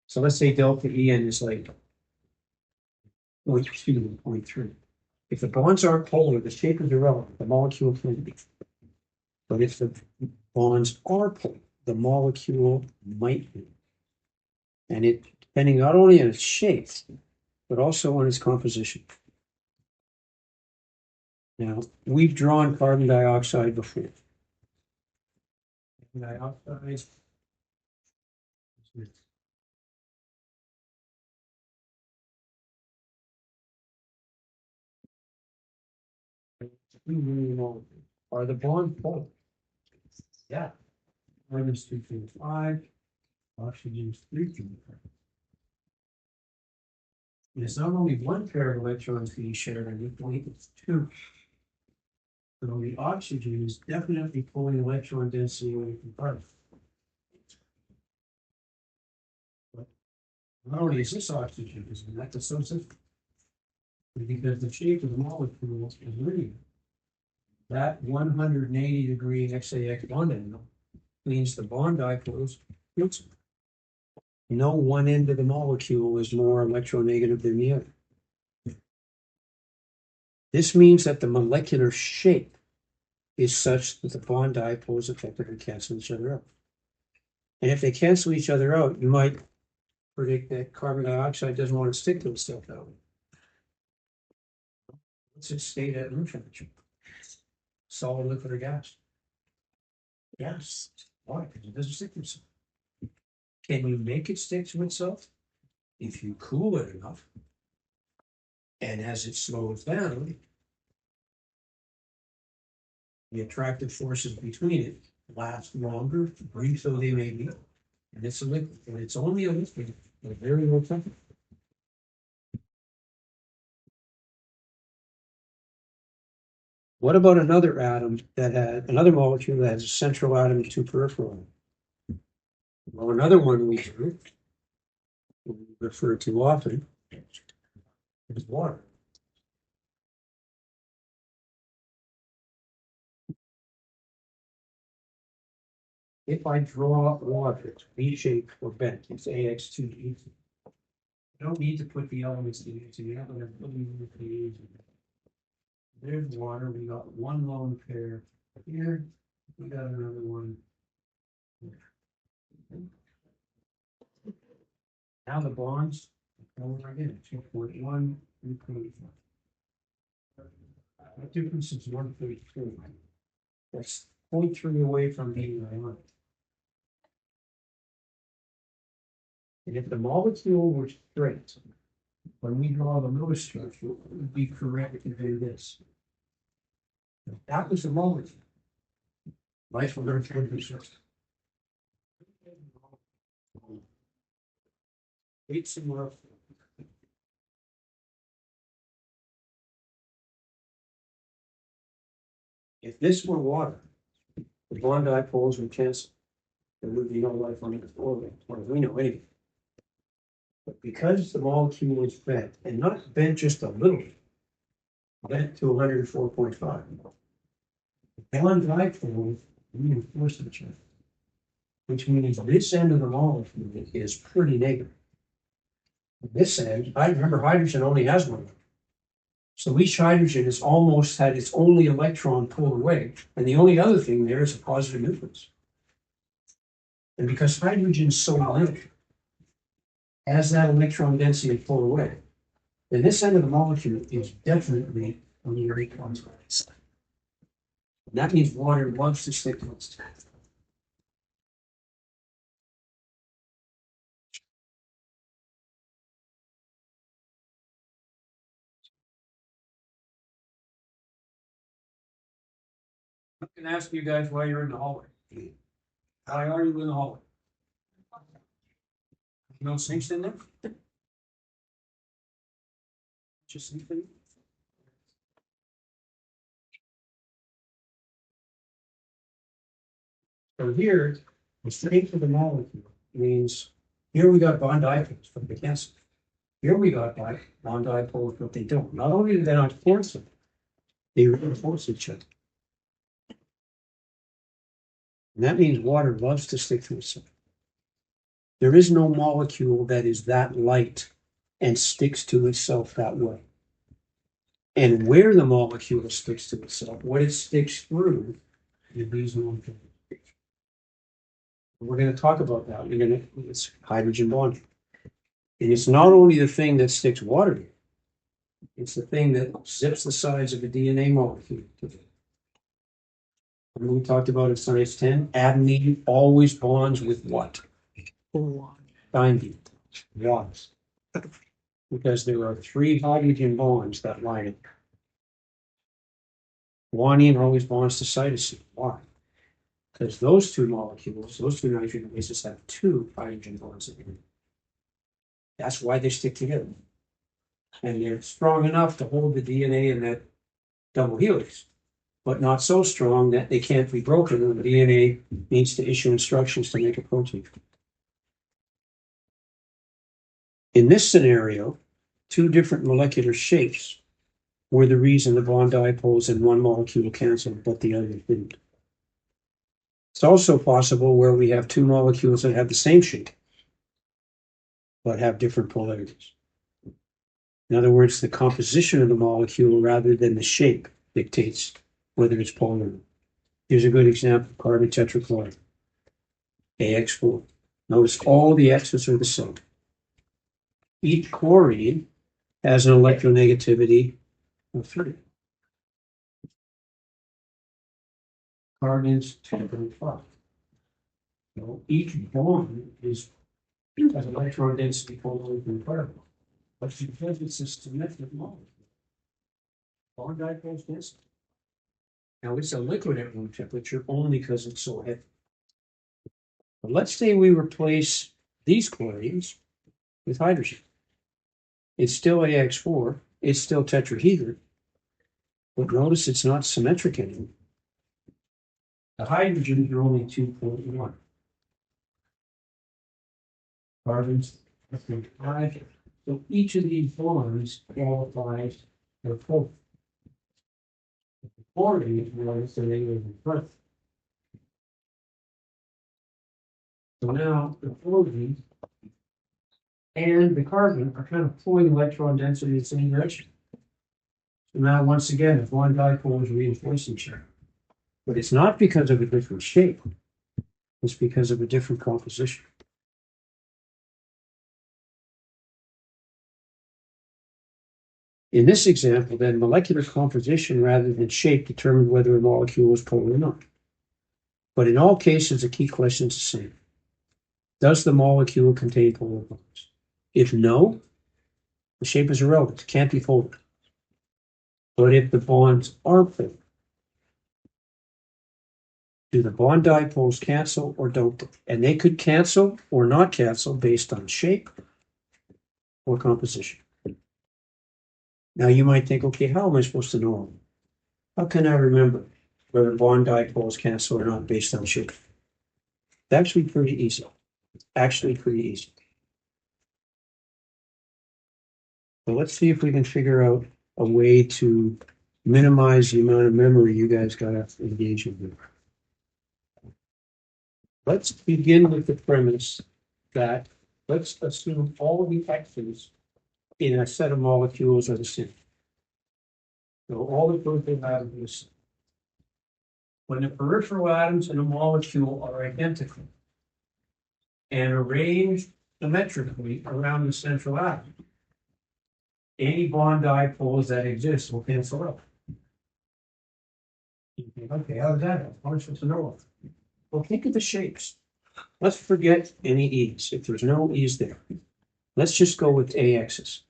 So let's say delta En is like 0.2, 0.3. If the bonds aren't polar, the shape is irrelevant. The molecule can be. But if the bonds are polar, the molecule might be. And it depending not only on its shape, but also on its composition. Now, we've drawn carbon dioxide before. Dioxide. Are the bonds polar? Yeah. Carbon is 2.5, oxygen is 3.5. It's not only one pair of electrons being shared on nucleate, it's two. So the oxygen is definitely pulling electron density away from carbon. But not only is this oxygen, isn't that dissociative? Because the shape of the molecule is linear. That 180-degree XAX bond angle means the bond dipoles neutral. No one end of the molecule is more electronegative than the other. This means that the molecular shape is such that the bond dipoles effectively cancel each other out. And if they cancel each other out, you might predict that carbon dioxide doesn't want to stick to itself that way. What's its state at room temperature? Solid, liquid, or gas? Gas. Why? Because it doesn't stick to itself. Can you make it stick to itself? If you cool it enough, and as it slows down, the attractive forces between it last longer, brief though they may be, and it's a liquid. And it's only a liquid at a very low temperature. What about another atom that had another molecule that has a central atom and two peripheral? Well, another one we refer to often is water. If I draw water, it's V-shaped or bent, it's AX2. I don't need to put the elements in it, so you're not going to put them in the page. There's water. We got one lone pair here. We got another one here. Now the bonds over again, 2.1, 3.5. The difference is 1.3. That's 0.3 away from being ionic. And if the molecule were straight, when we draw the Lewis structure, it would be correct to do this. If that was the molecule, life on Earth would be short. Read some more. If this were water, the bond dipoles would cancel. There would be no life on it before, as far as we know anyway. But because the molecule is bent, and not bent just a little, bent to 104.5, the bond dipoles reinforce each other, which means this end of the molecule is pretty negative. This end, I remember hydrogen only has one. So each hydrogen has almost had its only electron pulled away, and the only other thing there is a positive influence. And because hydrogen is so light, as that electron density pulled away, then this end of the molecule is definitely on the electron side. And that means water loves to stick to its top. I'm going to ask you guys why you're in the hallway. Why are you in the hallway? No sinks in there? Just sinks. So here, the strength of the molecule means here we got bond dipoles, but they cancel. Here we got bond dipoles, but they don't. Not only do they not force it, they reinforce each other. And that means water loves to stick to itself. There is no molecule that is that light and sticks to itself that way. And where the molecule sticks to itself, what it sticks through, is these molecules. We're going to talk about that. It's hydrogen bonding. And it's not only the thing that sticks water to, it's the thing that zips the sides of a DNA molecule together. And we talked about in science 10, adenine always bonds with what? Thymine. Bonds. Because there are 3 hydrogen bonds that line it. Guanine always bonds to cytosine. Why? Because those 2 molecules, those 2 nitrogen bases have 2 hydrogen bonds in them. That's why they stick together. And they're strong enough to hold the DNA in that double helix, but not so strong that they can't be broken when the DNA needs to issue instructions to make a protein. In this scenario, 2 different molecular shapes were the reason the bond dipoles in one molecule canceled, but the other didn't. It's also possible where we have 2 molecules that have the same shape, but have different polarities. In other words, the composition of the molecule rather than the shape dictates whether it's polar or not. Here's a good example, carbon tetrachloride, AX4. Notice all the X's are the same. Each chlorine has an electronegativity of 3. Carbon's 10.5. So each bond has electron density polar from carbon. But because it's a symmetric molecule, bond dipoles cancel. Now it's a liquid at room temperature only because it's so heavy. But let's say we replace these chlorines with hydrogen. It's still AX4, it's still tetrahedral, but notice it's not symmetric anymore. The hydrogens are only 2.1. Carbons 5. So each of these bonds qualifies for polar. The chlorines notice the negative in front. So now the chlorine and the carbon are kind of pulling electron density in the same direction. So now, once again, if one dipole is reinforcing each other. But it's not because of a different shape. It's because of a different composition. In this example, then, molecular composition rather than shape determined whether a molecule is polar or not. But in all cases, the key question is the same. Does the molecule contain polar bonds? If no, the shape is irrelevant. It can't be polar. But if the bonds are polar, do the bond dipoles cancel or don't they? And they could cancel or not cancel based on shape or composition. Now you might think, okay, how am I supposed to know? How can I remember whether bond dipoles cancel or not based on shape? It's actually pretty easy. Actually pretty easy. So let's see if we can figure out a way to minimize the amount of memory you guys gotta engage in. Let's begin with the premise that let's assume all the X's in a set of molecules are the same. So all the protein atoms, when the peripheral atoms in a molecule are identical and arranged symmetrically around the central atom, any bond dipoles that exist will cancel out. Okay, how does that happen? How am I supposed to know? Well, think of the shapes. Let's forget any E's. If there's no E's there, let's just go with AXs.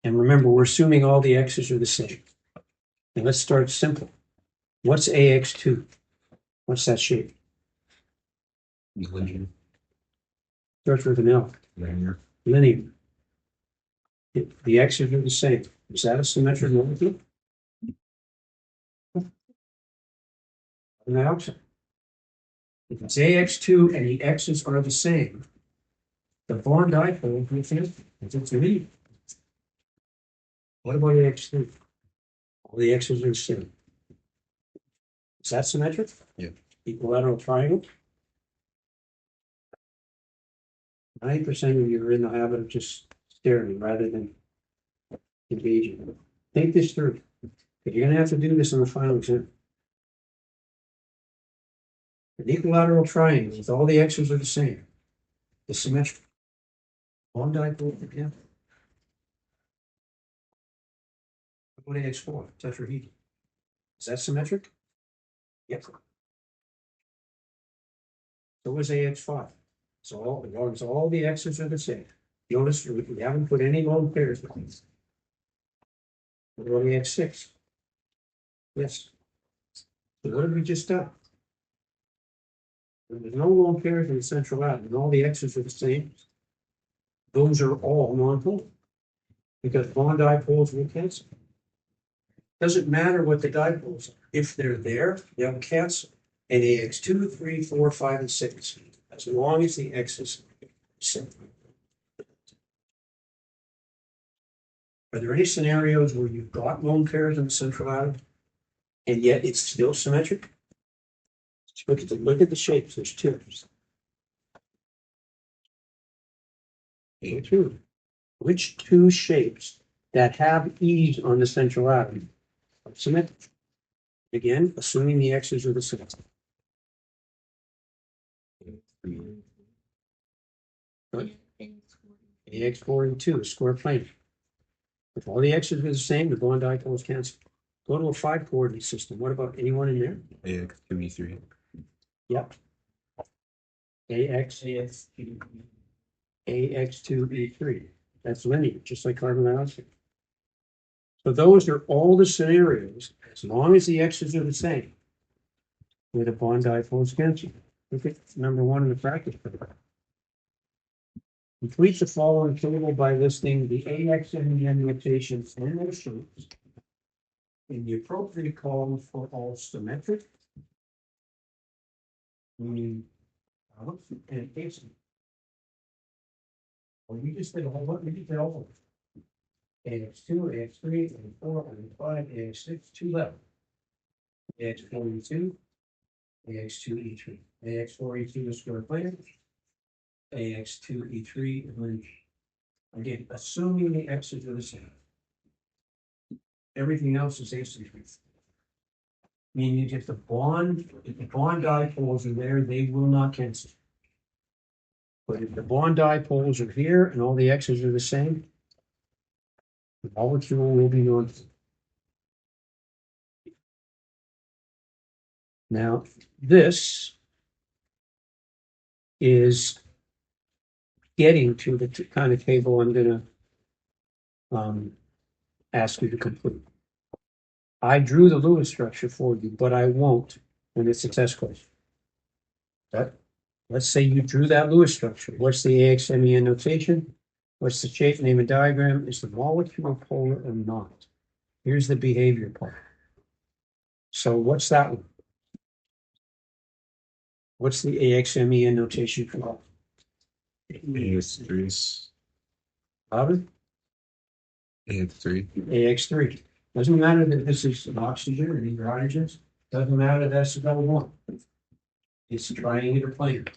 And remember, we're assuming all the X's are the same. And let's start simple. What's AX2? What's that shape? Linear. Starts with an L. Linear. Linear. The X's are the same. Is that a symmetric molecule? An option. If it's AX2 and the X's are the same, the bond dipole will cancel. It's a lead. What about AX3? All the X's are the same. Is that symmetric? Yeah. Equilateral triangle? 90% of you are in the habit of just staring rather than engaging. Think this through. If you're going to have to do this in the final exam. An equilateral triangle with all the X's are the same. The symmetric. Bond dipole, for example. What about AX4? Tetrahedral. Is that symmetric? Yep. So is AX5. So as long as all the X's are the same. Notice we haven't put any lone pairs with these. What about AX6? Yes. So what have we just done? There's no lone pairs in the central atom, and all the X's are the same. Those are all non-polar because bond dipoles will cancel. Doesn't matter what the dipoles are. If they're there, they'll cancel. And AX2, 3, 4, 5, and 6, as long as the X's are same. Are there any scenarios where you've got lone pairs in the central atom and yet it's still symmetric? Look at the shapes. There's two. Two. Which two shapes that have E's on the central atom are symmetric? Again, assuming the X's are the same. AX4 and 2, square plane. If all the X's are the same, the bond dipoles cancel. Go to a 5-coordinate system. What about anyone in there? AX2, E3. Yep. AX2, E3. That's linear, just like carbon dioxide. So those are all the scenarios, as long as the X's are the same, where the bond dipoles cancel. Look at number 1 in the practice program. Complete the following table by listing the AX and the notations and their shapes in the appropriate column for all symmetric, meaning and asymmetric. Well, we just did a whole bunch. We did all of them. AX2, AX3, AX4, AX5, AX6, 2 left. AX4, E2, AX2, E3. AX4, E2 is square plane. AX2, E3, and then again, assuming the X's are the same. Everything else is asymmetric. Meaning if the bond dipoles are there, they will not cancel. But if the bond dipoles are here and all the X's are the same, the molecule will be non. Now, this is getting to the kind of table I'm going to ask you to complete. I drew the Lewis structure for you, but I won't when it's a test question. Okay? Let's say you drew that Lewis structure. What's the AXMEN notation? What's the shape, name, and diagram? Is the molecule polar or not? Here's the behavior part. So what's that one? What's the AXME notation for AX3. that? AX3. AX3. Doesn't matter that this is an oxygen or these are hydrogens. Doesn't matter that's a double one. It's a triangular plane.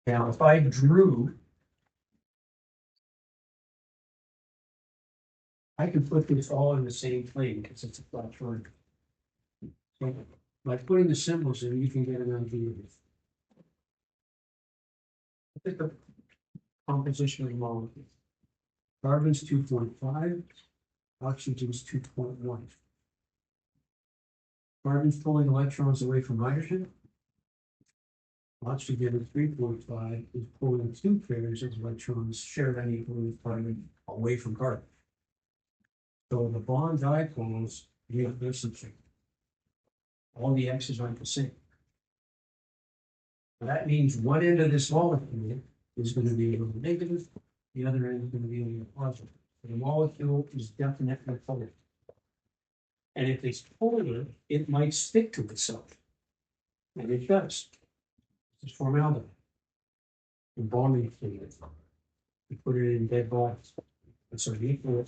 Now, if I drew, I could put this all in the same plane because it's a flat triangle. So by putting the symbols in, you can get an idea of it. Look at the composition of the molecule. Carbon's 2.5, oxygen's 2.1. Carbon's pulling electrons away from hydrogen. Oxygen at 3.5 is pulling two pairs of electrons shared unequally with carbon away from carbon. So the bond dipoles reverse each other. All the x's aren't the same. That means one end of this molecule is going to be a little negative, the other end is going to be a little positive. The molecule is definitely polar. And if it's polar, it might stick to itself. And it does. It's formaldehyde. And bonding fluid. You put it in dead bodies. It's an equal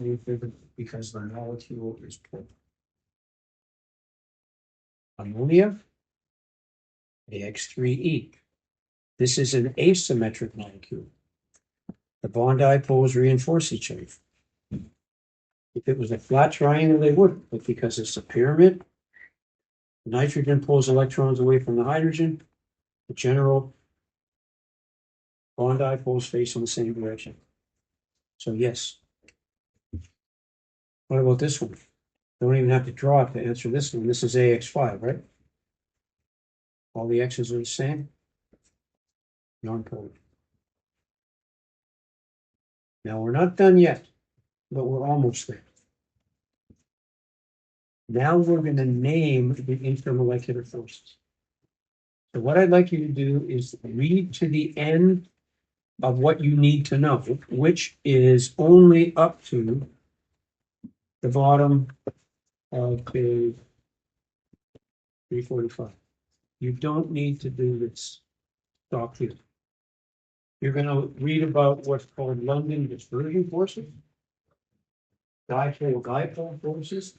because the molecule is polar. Ammonia, AX3E. This is an asymmetric molecule. The bond dipoles reinforce each other. If it was a flat triangle, they wouldn't, but because it's a pyramid, nitrogen pulls electrons away from the hydrogen, the general bond dipoles face in the same direction. So yes. What about this one? Don't even have to draw it to answer this one. This is AX5, right? All the X's are the same. Non-polar. Now we're not done yet, but we're almost there. Now we're going to name the intermolecular forces. So what I'd like you to do is read to the end of what you need to know, which is only up to the bottom of page 345. You don't need to do this. Stop here. You're going to read about what's called London dispersion forces, dipole forces,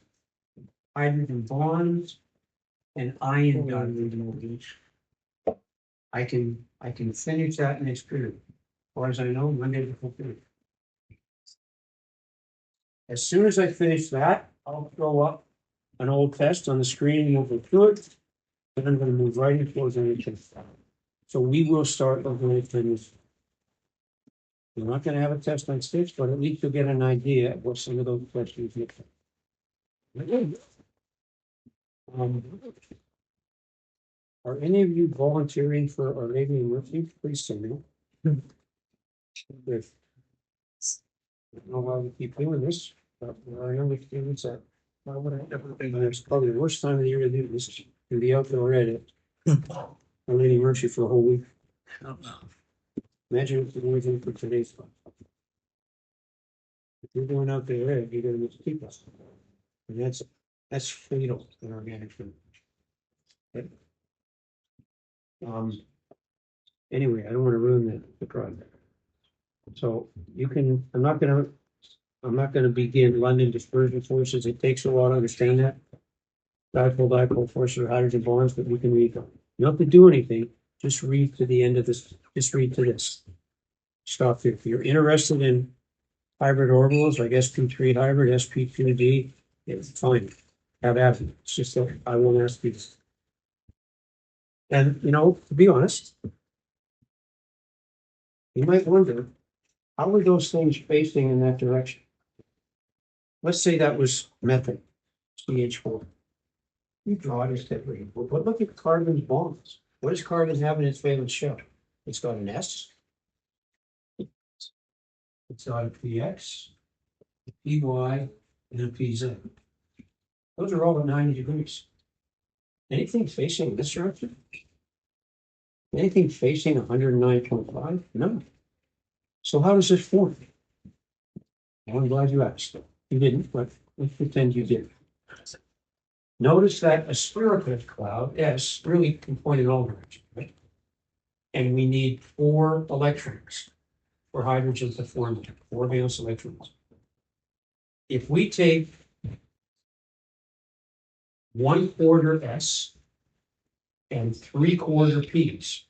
hydrogen bonds, and ion bonding. I can finish that next period. As far as I know, Monday the 15th. As soon as I finish that, I'll throw up an old test on the screen and we'll go through it. Then I'm going to move right into towards NHS. So we will start over with things. We're not going to have a test on sticks, but at least you'll get an idea of what some of those questions look like. Are any of you volunteering for Our Lady of Mercy? Please say no. If I don't know why we keep doing this, but there are young students that why would I ever think it's probably the worst time of the year to do this to be out there already. Our Lady of Mercy for a whole week. Imagine if the only thing for today's fun. If you're going out there, you're going to need to keep us. And that's fatal in organic food. Okay. Anyway, I don't want to ruin the project. So you can, I'm not gonna begin London dispersion forces. It takes a while to understand that. Dipole forces are hydrogen bonds, but you can read them. You don't have to do anything. Just read to the end of this. Just read to this. Stop here. If you're interested in hybrid orbitals like sp3 hybrid, sp2d, it's fine. Have at it. It's just that I won't ask you this. And to be honest, you might wonder, how are those things facing in that direction? Let's say that was methane, CH4. You draw it as separate. But look at carbon's bonds. What does carbon have in its valence shell? It's got an S. It's got a PX, a PY, and a PZ. Those are all at 90 degrees. Anything facing this direction? Anything facing 109.5? No. So how does this form? Well, I'm glad you asked. You didn't, but let's pretend you did. Notice that a spherical cloud, S, really can point in all directions, right? And we need 4 electrons for hydrogen to form 4 valence electrons. If we take 1/4 S and 3/4 P's,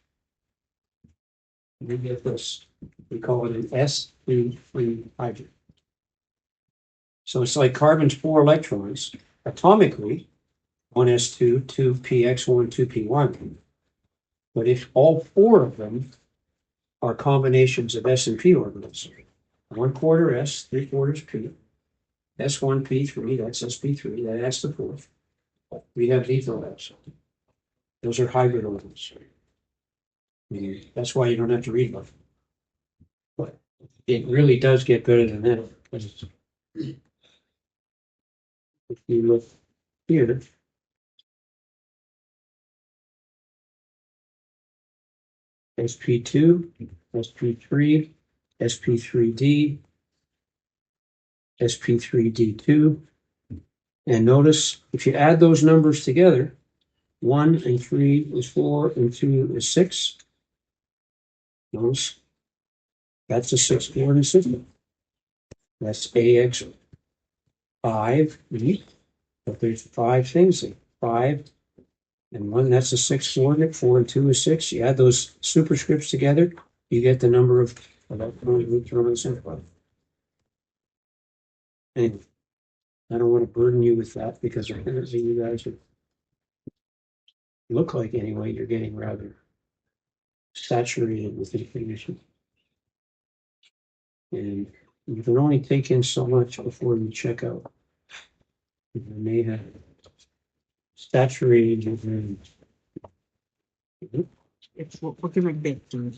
we get this. We call it an sp3 hydrogen. So it's like carbon's 4 electrons atomically, 1s2, 2px1, 2p1. But if all 4 of them are combinations of s and p orbitals, 1/4 s, 3/4 p, s1p3, that's sp3, that adds the 4th. We have lethal s. Those are hybrid orbitals. That's why you don't have to read them. But it really does get better than that. If you look here, sp2, sp3, sp3d, sp3d2. And notice if you add those numbers together, 1 and 3 is 4 and 2 is 6. Notice that's a 6 coordinate system. That's AX5, but there's 5 things there. 5 and 1, that's a 6 coordinate. 4 and 2 is 6. You add those superscripts together, you get the number of electrons, neutrons, and protons. Anyway, I don't want to burden you with that because apparently you guys look like anyway you're getting rather saturated with information. And you can only take in so much before you check out. You may have saturated your brain. It's what can I get to?